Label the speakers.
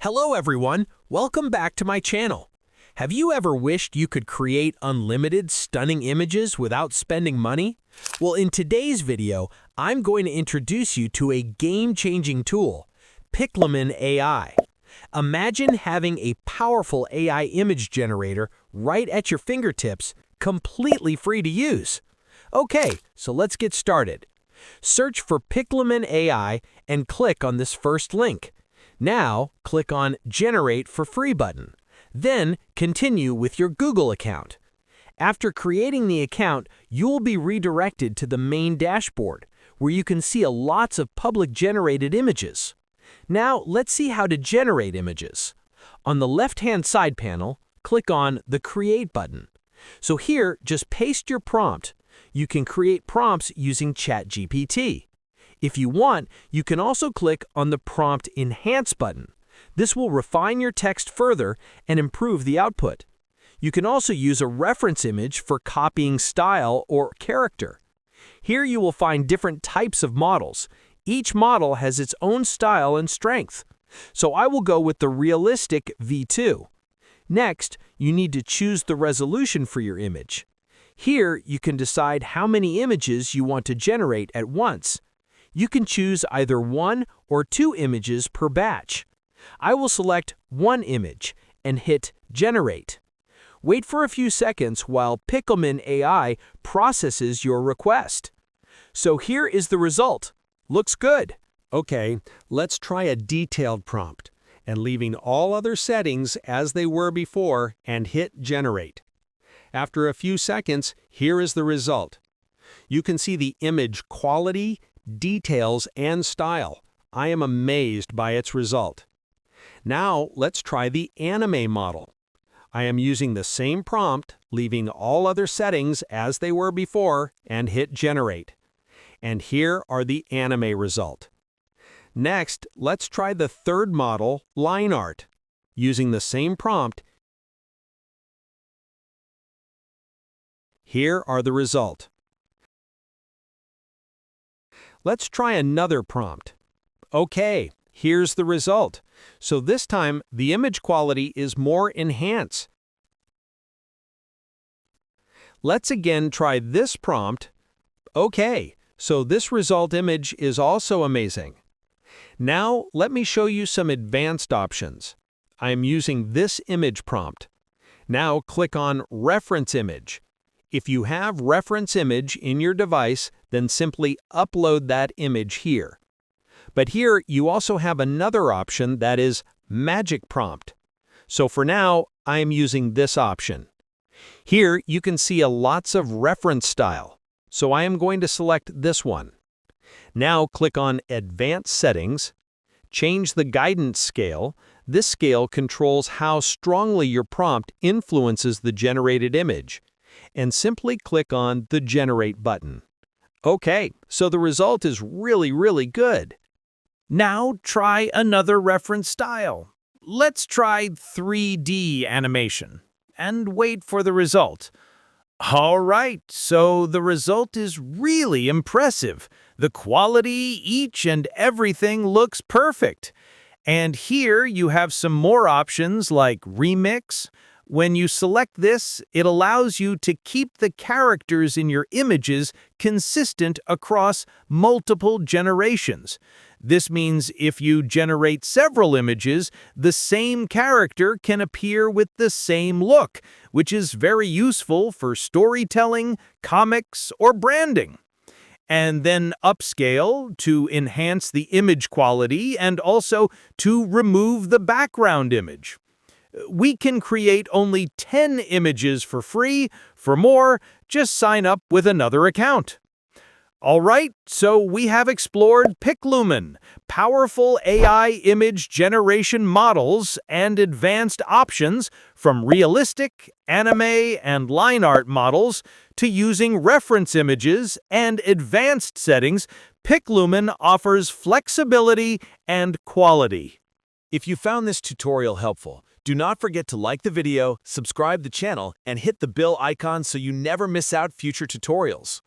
Speaker 1: Hello everyone, welcome back to my channel. Have you ever wished you could create unlimited, stunning images without spending money? Well, in today's video, I'm going to introduce you to a game-changing tool, Piclumen AI. Imagine having a powerful AI image generator right at your fingertips, completely free to use. Okay, so let's get started. Search for Piclumen AI and click on this first link. Now, click on Generate for Free button. Then, continue with your Google account. After creating the account, you'll be redirected to the main dashboard, where you can see lots of public-generated images. Now, let's see how to generate images. On the left-hand side panel, click on the Create button. So here, just paste your prompt. You can create prompts using ChatGPT. If you want, you can also click on the Prompt Enhance button. This will refine your text further and improve the output. You can also use a reference image for copying style or character. Here you will find different types of models. Each model has its own style and strength. So I will go with the realistic V2. Next, you need to choose the resolution for your image. Here you can decide how many images you want to generate at once. You can choose either 1 or 2 images per batch. I will select 1 image and hit Generate. Wait for a few seconds while Piclumen AI processes your request. So here is the result. Looks good.
Speaker 2: Okay, let's try a detailed prompt, and leaving all other settings as they were before and hit Generate. After a few seconds, here is the result. You can see the image quality, details, and style. I am amazed by its result. Now, let's try the anime model. I am using the same prompt, leaving all other settings as they were before, and hit Generate. And here are the anime result. Next, let's try the third model, line art. Using the same prompt, here are the result. Let's try another prompt. Okay, here's the result. So this time, the image quality is more enhanced. Let's again try this prompt. Okay, so this result image is also amazing. Now, let me show you some advanced options. I am using this image prompt. Now, click on Reference Image. If you have reference image in your device, then simply upload that image here. But here you also have another option that is Magic Prompt. So for now, I am using this option. Here you can see lots of reference style, so I am going to select this one. Now click on Advanced Settings, change the guidance scale. This scale controls how strongly your prompt influences the generated image. And simply click on the Generate button. Okay, so the result is really good.
Speaker 3: Now try another reference style. Let's try 3D animation and wait for the result. All right, so the result is really impressive. The quality, each and everything looks perfect. And here you have some more options like Remix. When you select this, it allows you to keep the characters in your images consistent across multiple generations. This means if you generate several images, the same character can appear with the same look, which is very useful for storytelling, comics, or branding. And then upscale to enhance the image quality and also to remove the background image. We can create only 10 images for free. For more, just sign up with another account. All right, so we have explored Piclumen, powerful AI image generation models and advanced options from realistic, anime, and line art models to using reference images and advanced settings. Piclumen offers flexibility and quality.
Speaker 1: If you found this tutorial helpful, do not forget to like the video, subscribe the channel, and hit the bell icon so you never miss out future tutorials.